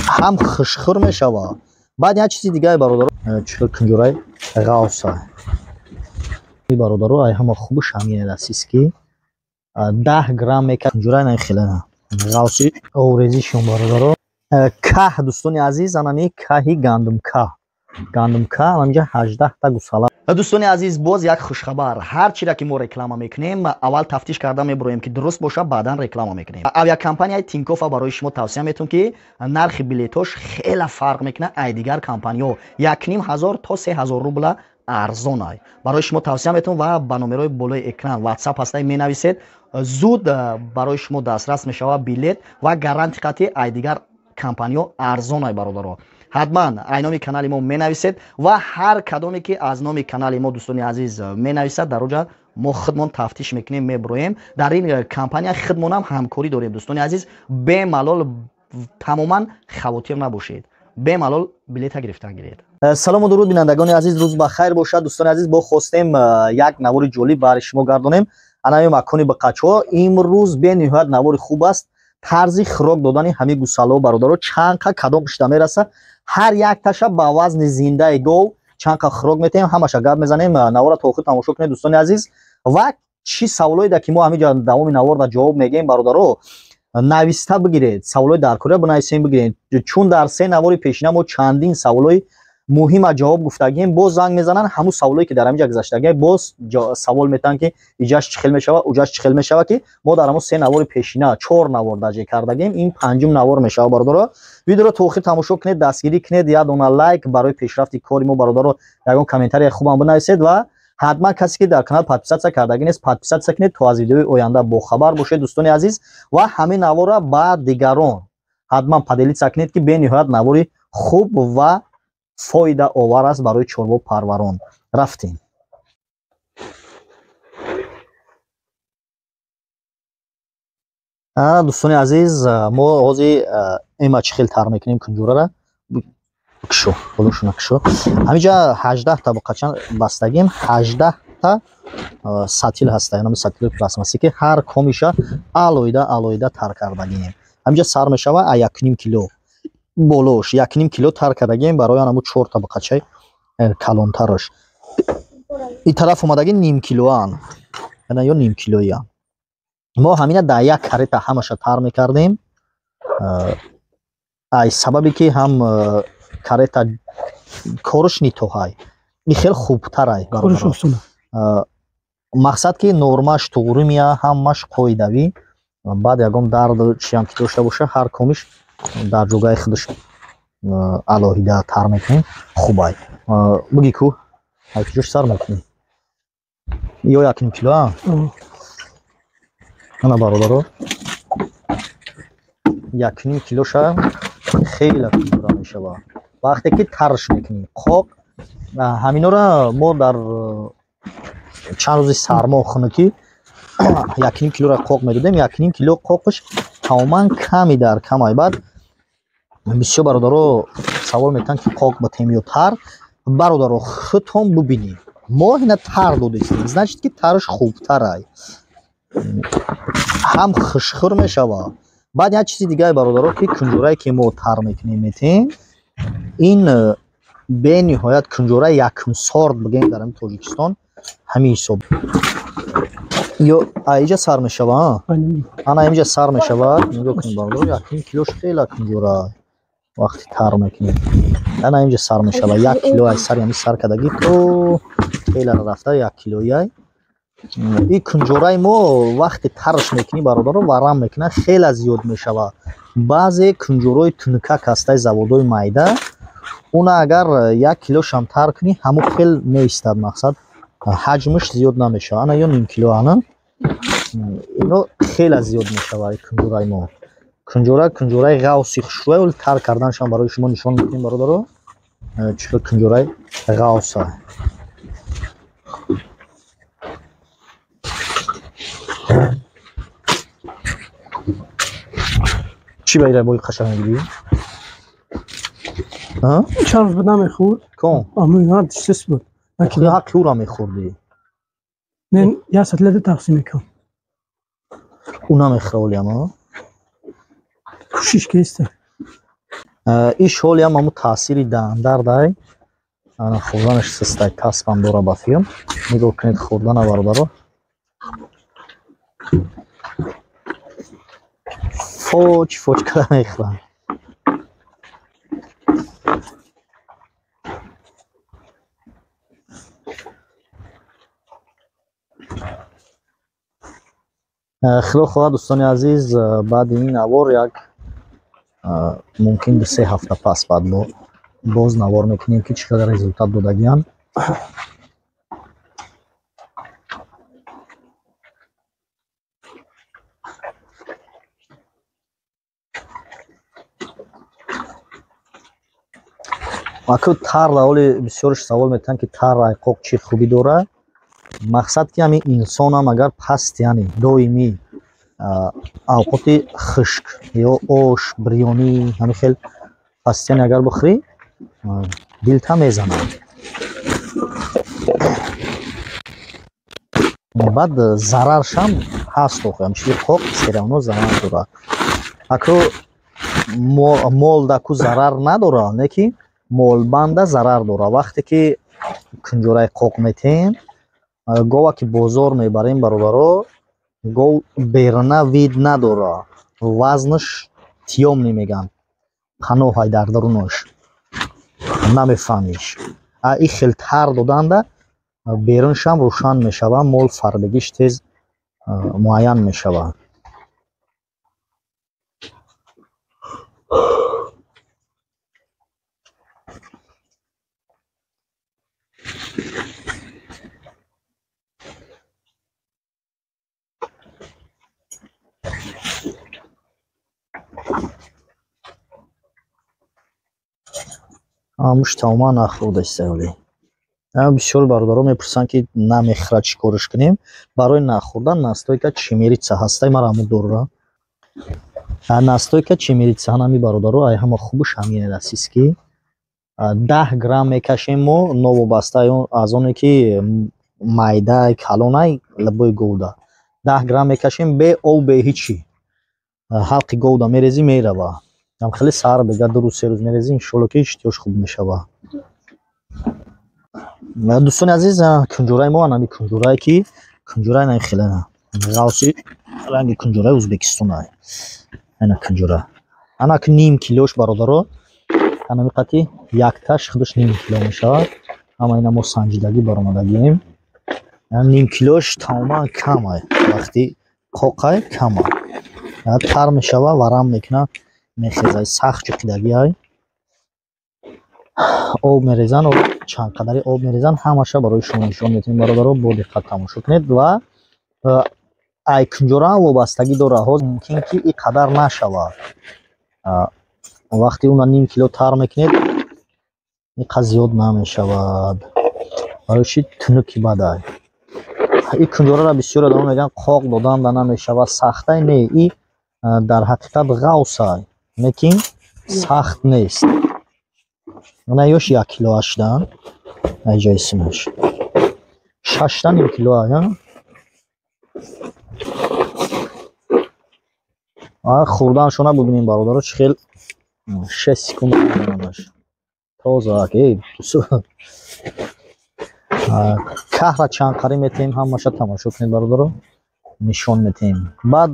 هم خشخور میشود. بعد یه چیزی دیگه برادر چه کنجورای غوصه برادر ای هم خوبش همین است که 10 گرم میکنه کنجورای نه خیلی نه غوصه اوریزی شون برادر که دوستان عزیز انمی کهی گندم که همینجا 18 تا گوساله. دوستان عزیز باز یک خوشخبر، هر چی را که ما رکلام میکنیم اول تفتیش کرده میبرویم که درست باشه بعدا رکلام میکنیم. اویاکمپانی تینکوف برای شما توصیه میتونم که نرخ بلیتاش خیلی فرق میکنه ای دیگر کمپانی‌ها 1500 تا 3000 روبل ارزان است. برای شما توصیه میتونم و با نمرای بالای اکران واتساپ هسته می نویسید زود برای شما دسترس میشوه بلیت و گارانتی قطعی ای دیگر کمپانی‌ها ارزان است برادرها. حتما اینامی کانال ما می نویسید و هر کدومی که از نام کانال ما دوستان عزیز می نویسد در اونجا ما خودمون تفتیش میکنیم میبرویم. در این کمپانی خودمون هم همکاری داریم دوستان عزیز. به ملال تماما خواطر نباشید، به ملال بلیط گرفتن گیرید. سلام و درود بینندگان عزیز، روز بخیر باشد دوستان عزیز. با خواستیم یک نوار جالب برای شما گردانیم. انا مکانی به قچوا امروز به نهایت نوار خوب است. طرزی خوراک دادن همه گوسالا و برادرها چند کدام شده میرسه. هر یک تاشا با وزن زنده گاو چند خوراک میتیم همش گپ میزنیم. نوار تا آخر تماشا کنید دوستان عزیز و چی سوالایی که ما همینجا دوام نوار را جواب میگیم برادرها نویسته بگیرید، سوالای درکاری بنویسین بگیرید، چون در سه نوار پیشینه ما چندین سوالای مهم جواب گفتگیم. باز زنگ میزنن همون سوالایی که در همینجا گذشته باز سوال میتن که اینجاش چخل میشوه اوجاش چخل میشوه که ما در همون سه نوار پیشینه 4 نوار درجه کردگیم. این پنجم نوار میشوه برادرها. ویدیو رو تا آخر تماشا کنید، دستگیری کنید، یه دونه لایک برای پیشرفت کار ما برادرها، یگان کامنتاری خوبم بنویسید و حتما کسی که در کانال پادپیسات کردگی نیست پادپیسات کنید تا از ویدیو آینده با خبر باشید دوستان عزیز. و همین نوار را با دیگران حتما پدیلیت کنید که به نهایت نواری خوب و فایده آور است برای چربا پروران. رفتیم دوستان عزیز. ما آغازی ایما چخیل تر میکنیم کنجوره را کشو بلوشون کشو همینجا 18 تا با قچن بستگیم 18 تا ساتیل هسته، یعنی ساتیل پلاستماسی که هر کمیشه علایده تر کردگیم. همینجا سر میشوه 1.5 کیلو بولوش 1.5 کیلو تر کردگیم برای همون 4 تا با قچه کلانترش. این طرف اومدگی نیم کیلو هن یا نیم کیلویی هن. ما همینه در یک کریت همش تر میکردیم ای سببی که هم کریت کارش نیتو های این خیلی خوبتر های مقصد که نرمش توری میه همش قویدوی بعد یکم درد چیم که داشته باشه هر کمیش در جوگای خودش علاهیده تر میکنیم. خوب های بگی کو های جوش سر میکنیم یا 1 کیلو ها انا برادرو 1.5 کیلو شا خیلی کنجوره میشه. وقتی که ترش میکنیم خوب همینو را ما در چند روز سرما خنکی 1.5 کیلو را قوق میدادیم. 1.5 کیلو قوقش تماما کمی در کمای. بعد بسیار برادرو سوال میتن که قوق با تیمیو تر برادرو خودتون ببینید ما اینا تر دادیم значит که ترش خوبتر ای هم خشخور میشوه. بعد یه چیزی دیگه برادرها که کنجورایی که ما تر میکنیم میتیم این به نهایت کنجوره یکم سارد بگیم در تاجیکستان همین حساب یا اینجا سر میشوه انا اینجا سر میشوه نگاه کنید برادرها 1 کیلوش خیلی کنجوره وقتی تر میکنیم انا اینجا سر میشوه 1 کیلو ای سر یعنی سر کدگی تو خیلی رفته 1 کیلویی. این کنجورای ما وقتی ترش میکنی برادر ورم میکنه خیلی زیاد میشوه. بعضی کنجورای تونکک هسته زوادای میده اون اگر 1 کیلو شم تر کنی همون خیلی میستد مقصد حجمش زیاد نمیشه. انا یا نیم کیلو انا اینو خیلی زیاد میشوه. کنجورای ما کنجورای غوصی خوشوه ولی تر کردنشان برای شما نشان میکنیم برادر چه کنجورای غوصه. چی باید باید قشنگ بگی؟ چند روز بدم میخورد؟ کن؟ اما دسترس بود خیلی حقی او را میخوردی؟ نه یه سطلت تقسیم کن اونا میخوری اما؟ کوشش که ایسته ин шоли ҳам ҳамун таъсири даҳандар дай хӯрданаш систай касбам дора ба филм. Нигоҳ кунед хӯрдана бародаро. Фоч када мехӯранд. хело хоҳад дӯстони азиз, баъди ин навор як мумкин 2-3 ҳафта пас баъд боз навор мекунем ки чӣ қадар результат додагиянд. аку тарла ҳоли бисёрш савол метавонанд ки тарра қоқ чӣ хубӣ дорад. мақсад ки ҳамин инсонам агар паст яъне доимӣ авқоти хушк ё ош бирёнӣ ҳамин хел пастияне агар бихӯрӣ дилта мезанад. баъд зараршам ҳаст охир ҳамчунки қоқ сериавно зарар дорад. аку мол даку зарар надорад, не ки молбанда зарар дорад. вақте ки кунҷораи қоқ метем гова ки бозор мебарем бародаро, гов берна вид надорад, вазнаш тиёмни меган паноҳай дар дарунаш намефаҳмиш. ин хел тар доданда беруншам рӯшан мешавад, мол фарбегиш тез муайян мешавад. муш тамома нахӯрда истаёли. бисёр бародаро мепурсанд ки намехӯрад чӣ кориш кунем. барои нахӯрдан настойка чимерица ҳастай мара ҳамун дорра. настойка чимерица ҳанами бародаро ай ҳама хубуш ҳамин асист ки 10 грамм мекашем мо новобаста аз оне ки майда калонай лабои говда 10 грамм мекашем бе об бе ҳичи. ҳалқи говда мерези мерава. ам хеле сар бега 2-3 рӯз мерези иншоалло ки иштиёш хуб мешава. дӯстони азиз, кунҷораи мо анами кунҷорае ки кунҷораи нами хеле ғавси ранги кунҷораи ӯзбекистонай. ана кунҷора ана ки ним килош бародаро анами қати якташ худаш ним кило мешавад. ама ина мо санҷидагӣ баромадагием. ним килош тамоман камай, вақти қоқай камай тар мешава, варам мекуна, мехезай сахт чуқидагиай. об мерезан, чанд қадари об мерезан, ҳамаша барои шумо нишон метавонем бародаро. бо диққат тамошо кунед. ва ай кунҷора вобастагӣ дорад. ҳозир мумкин ки ин қадар нашавад. вақти уна ним кило тар мекунед ин қадр зиёд намешавад. барои чӣ тунуки бадай. ин кунҷораро бисёр одамон мегӯянд қоқ доданда намешавад, сахтай. не, ин дар ҳақиқат ғавсай, лекин сахт нест. ана ёш 1 кило 8 айҷои симаш 6 кило ая. хӯрданашона бубинем бародаро чӣ хел 6 секунд намаш тоза ки каҳра чанд қари метем ҳамаша тамошо кунед бародаро, нишон метем. баъд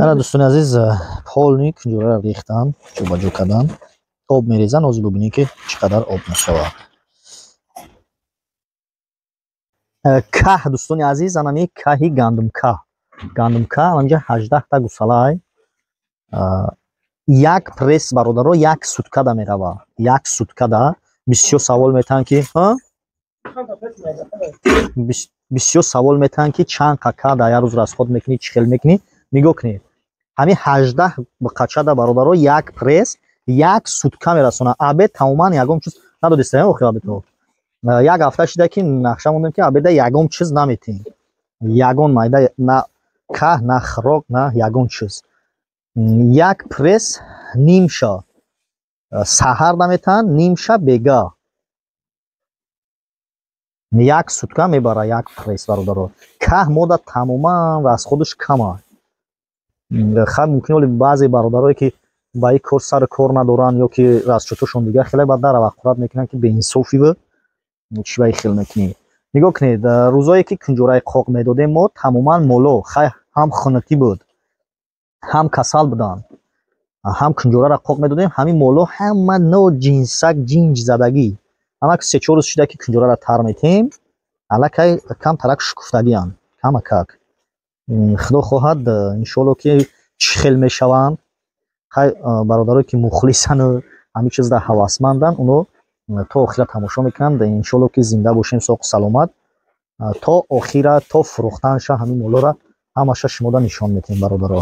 ана дӯстони азиз, ҳолни кунҷораро рехтам, ҷобаҷо кардам. об мерезан. ҳозир бубинем ки чӣ қадар об мешавад. каҳ дӯстони азиз, анами каҳи гандумкаҳ. Гандумкаҳ анҷа 18 та гусалай. як пресс бародаро 1 суткада меравад. 1 суткада. бисёр савол метавонанд ки бисёр савол метавонанд ки чанд какада як рӯз расход мекунӣ, чӣ хел мекунӣ. нигоҳ кунед, ҳамин 18 қачада бародаро 1 пресс 1 сутка мерасонад. абед тамоман ягон чиз надодистаем. охир абедро як ҳафта шида ки нақша мондем ки абеда ягон чиз наметем. ягон майда на каҳ, на хӯрок, на ягон чиз. 1 пресс нимша саҳар наметан, нимша бега. 1 сутка мебара 1 пресс бародаро. каҳ мода тамоман расходаш кама. хаб мумкин оли баъзе бародарое ки ба ин кор сар кор надоранд ё ки расчёташон дигар хеле ба дар аваққурат мекунанд ки беинсофӣ ва чӣ ба ин хел мекунӣ. нигоҳ кунед, рӯзое ки кунҷораи қоқ медодем мо тамоман моло хай ҳам хунукӣ буд, ҳам касал буданд, ҳам кунҷораро қоқ медодем, ҳамин моло ҳама но ҷинсак ҷинҷ задагӣ. ҳама ки 3-4 рӯз шуда ки кунҷораро тар метем, аллакай камтарак шукуфтагианд, камакак. худо хоҳад иншоалло ки чӣ хел мешаванд. хай бародарое ки мухлисану ҳамин чизда ҳавасманданд, уно то охира тамошо мекунанд. иншоалло ки зинда бошем соқу саломат то охира, то фурӯхтанша ҳамин молоро ҳамаша шумода нишон метем бародаро.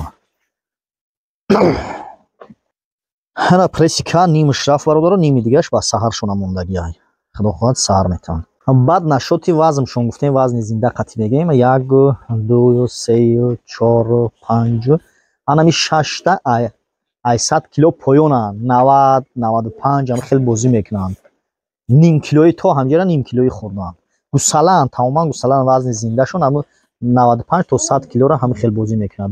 ҳана прессика нимаш рафт бародаро, ними дигараш ба саҳаршона мондагиай. худо хоҳад саҳар метаванд. баъд нашоти вазншон гуфтем, вазни зинда қатӣ мегӯем 1 2 3 4 5 анами 6та 100 кило поёнанд, 90 95 ам хел бозӣ мекунанд. ним килои то ҳамҷара ним килои хӯрданд. гусалан тамоман гусалан вазни зиндашон ҳам 95 то 100 килоро ҳам хел бозӣ мекунад.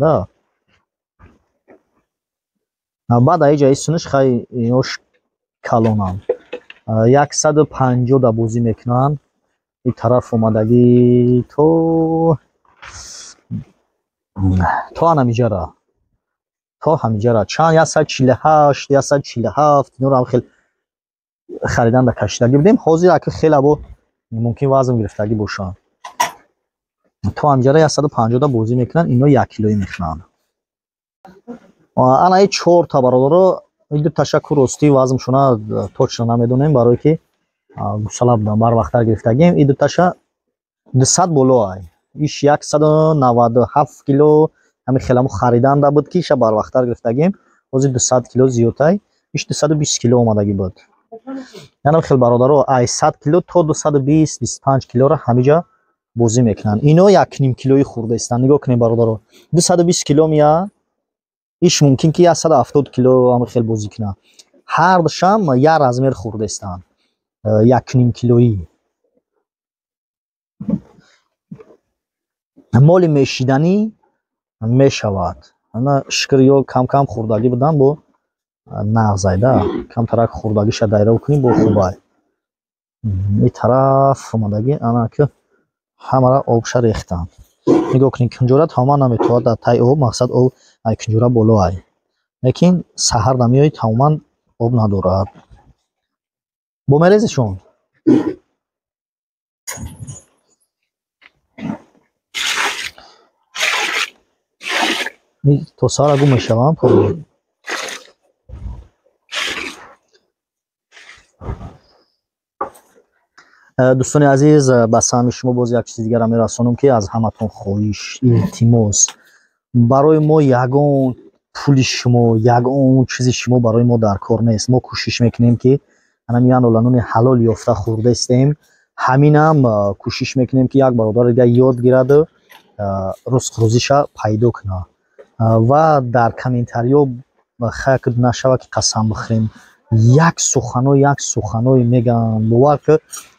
баъд аиҷаи суниш хай инош калонанд. 150 да бозӣ мекунанд. ин тараф омадагӣ то анамиҷара то ҳамиҷара чанд 148 147 инро ҳам хел хариданда кашидагӣ будем. ҳозир ака хеле бо мумкин вазн гирифтагӣ бошанд. то ҳамиҷара 150 да бозӣ мекунанд. ино 1 килоӣ мехӯнанд. ана 4 та бародаро иду ташаккур рости вазншона точно намедонем, барое ки гусала буданд барвақттар гирифтагием. иду таша 200 болоай, иш 197 кило ҳамин хеламо хариданда буд ки иша барвақттар гирифтагием. ҳозир 200 кило зиёдтай, иш 220 кило омадагӣ буд. янам хел бародаро 100 кило то 220-25 килоро ҳамиҷа бозӣ мекунанд. ино 1.5 килои хурдаистанд. нигоҳ кунед бародаро, 220 кило мия, иш мумкин ки 170 кило ам хел бозӣ кунанд. ҳар душам я размер хурдаистанд, 1.5 килоӣ. моли мешиданӣ мешавад. ана шикр ё кам кам хурдагӣ буданд бо нағзайда, камтарак хурдагиша дайра кунӣ бо хубай. ин тараф омадагӣ ана ки ҳамара обша рехтанд. нигоҳ кунед, кунҷора тамоман наметавонад дар таи об, мақсад об ай кунҷора боло ай, лекин саҳар намеои тамоман об надорад. бо мерезишон то сара гум мешавам. дӯстони азиз, ба саҳми шумо боз як чизи дигаро мерасонам ки аз ҳаматон хоҳиш, илтимос, барои мо ягон пули шумо, ягон чизи шумо барои мо дар кор нест. мо кӯшиш мекунем ки анами анолануни ҳалол ёфта хӯрдаистем. ҳаминам кӯшиш мекунем ки як бародар дигар ёд гираду рӯзиша пайдо кунад. ва дар комментариё хай нашава ки қасам бихӯрем, як суханое мегӯянд. бовар ки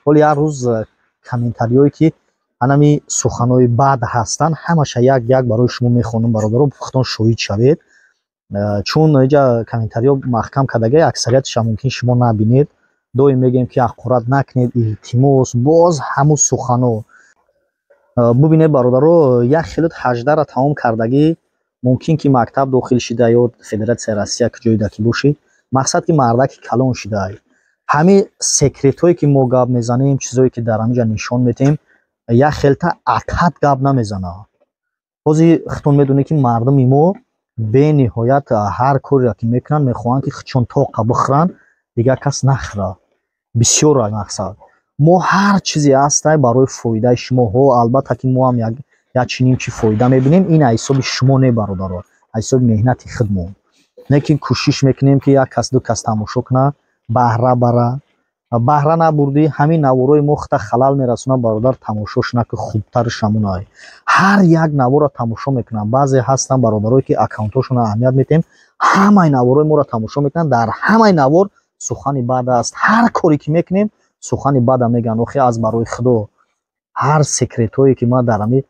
ҳоли як рӯз комментариёе ки анами суханои бад ҳастанд, ҳамаша як барои шумо мехонам бародаро, пухтон шоҳид шавед. чун иҷа комментариё маҳкам кардагӣ аксариятша мумкин шумо набинед. доим мегӯем ки ҳақорат накунед, илтимос, боз ҳамун сухано. бубинед бародаро, як хелот 18-ра тамом кардагӣ мумкин ки мактаб дохил шуда ё Федератсияи Россия ки ҷойда ки бошӣ, мақсад ки мардаки калон шудай. ҳамин секретҳое ки мо гап мезанем, чизое ки дар ҳамиҷа нишон метем, як хелта атҳад гап намезанад. ҳозир худтон медонед ки мардуми мо бениҳоят ҳар коре ки мекунанд мехоҳанд ки худшон тоқа бихӯранд, дигар кас нахӯрад. бисёр мақсад мо ҳар чизе ҳастай барои фоидаи шумоҳо. албатта ки мо ҳам як чиним чи фоида мебинем. ин аз ҳисоби шумо не бародаро, аз ҳисоби меҳнати худмон. лекин кӯшиш мекунем ки як кас ду кас тамошо куна, баҳра бара. баҳра набурдӣ, ҳамин наворои мо худта халал мерасонад бародар, тамошош наку хубтарш ҳамунай. ҳар як наворро тамошо мекунанд. баъзе ҳастанд бародарое ки аккаунтҳошонро аҳамият метем, ҳамаи наворои моро тамошо мекунанд. дар ҳамаи навор сухани бад аст. ҳар коре ки мекунем сухани бада мегӯянд. охи аз барои худо ҳар секретҳое ки ман дар ҳамин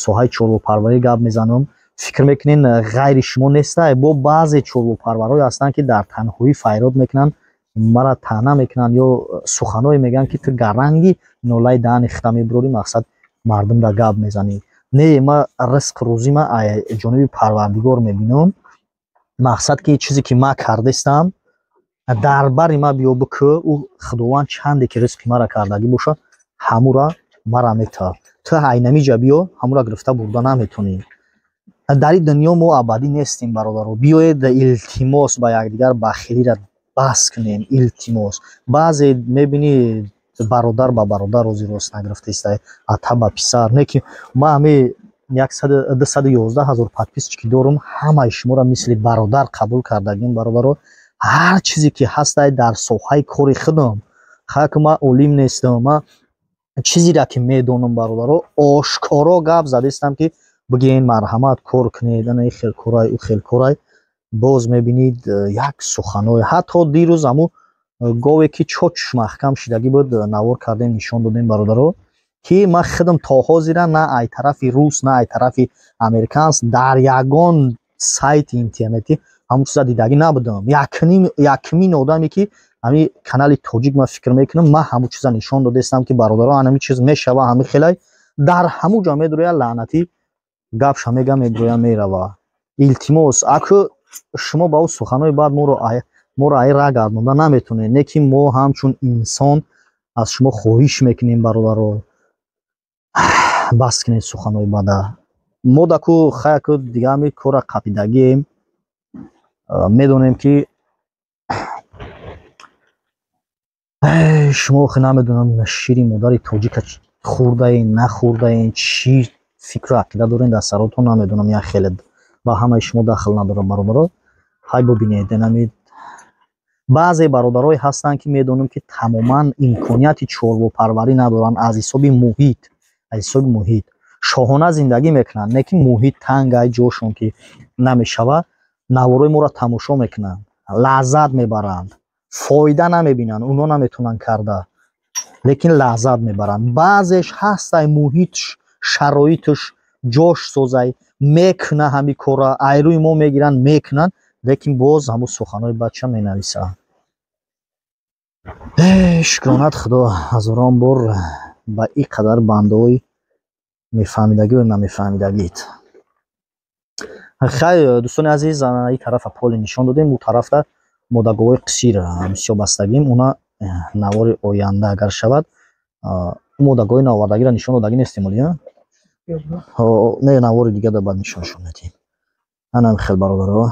соҳаи чорвапарварӣ гап мезанам, фикр мекунед ғайри шумо нестай. Бо баъзе чорвопарварҳое ҳастанд ки дар танҳоӣ файрод мекунанд, мара таъна мекунанд ё суханое мегӯянд ки ту гарранги нолаи даҳани хита мебурорӣ, мақсад мардумра гап мезанӣ. Не, ма ризқу рӯзима аз ҷониби Парвардигор мебинам. Мақсад ки чизе ки ма кардастам дар бари ма биё бикӯ, ӯ худованд чанде ки ризқи мара кардагӣ боша, ҳамура мара метавад. Ту айнамиҷа биё, ҳамура гирифта бурда наметонӣ. дар ин дунё мо абадӣ нестем бародаро. Биёед илтимос ба якдигар бахилира бас кунем. Илтимос баъзе мебинӣ бародар ба бародар рози рост нагирифтаиста, ата ба писар. Не ки ма ҳаме 211,000 подписчик ки дорам, ҳамаи шуморо мисли бародар қабул кардагим бародаро. ҳар чизе ки ҳастай дар соҳаи кори худам, хак ма олим нестам, ма чизеро ки медонам бародаро, ошкоро гап задистам ки бигӯед марҳамат кор кунед, ана ин хелкорай, ӯ хелкорай. Боз мебинед як суханое. ҳатто дирӯз ҳаму гове ки чочш маҳкам шидагӣ буд, навор кардем, нишон додем бародаро, ки ма худам то ҳозира на ай тарафи рус, на ай тарафи американс дар ягон сайти интернетӣ ҳамун чиза дидагӣ набудам. Якмин одаме ки ҳами канали тоҷик ма фикр мекунам, ма ҳамун чиза нишон додастам ки бародаро ҳамин чиз мешава, ҳами хелай дар ҳамун ҷо медурояд, лаънатӣ гапша мега мебуроя мерава. Илтимос, аку шумо ба ӯ суханои баъд моро ай ра гардонда наметонед. Не ки мо ҳамчун инсон аз шумо хоҳиш мекунем бародаро, бас кунед суханои бада. Мо даку хаяку дига ҳами кора қапидагием, медонем ки шумо хе намедонам шири модари тоҷика хӯрдаен, нахӯрдаен, чӣ фикру ақида дорен дар саротон намедонам. як хеле ба ҳамаи шумо дахл надорам бародаро. ҳай бубинед, баъзе бародарҳое ҳастанд ки медонам ки тамоман имконияти чорвопарварӣ надоранд. аз ҳисоби муҳит шоҳона зиндагӣ мекунанд, не ки муҳит тангай ҷошон ки намешава. наворои моро тамошо мекунанд, лаззат мебаранд, фоида намебинанд, онҳо наметавонанд карда, лекин лаззат мебаранд. баъзеш ҳастай муҳитш, шароитш ҷош созай, мекуна ҳами кора, айрӯи мо мегиранд, мекунанд, лекин боз ҳамун суханои бача менависанд. шукронат худо, ҳазорон бор ба ин қадар бандаҳои мефаҳмидагию намефаҳмидагит. хай дӯстони азиз, ин тарафа поле нишон додем, ӯ тарафта модарговои қисир бисёр бастагим. Уна навори оянда агар шавад, модарговои навардагиро нишон додагӣ нестем оли? Не, навори дига да баъд нишоншон медиҳем. Анам хел бародаро.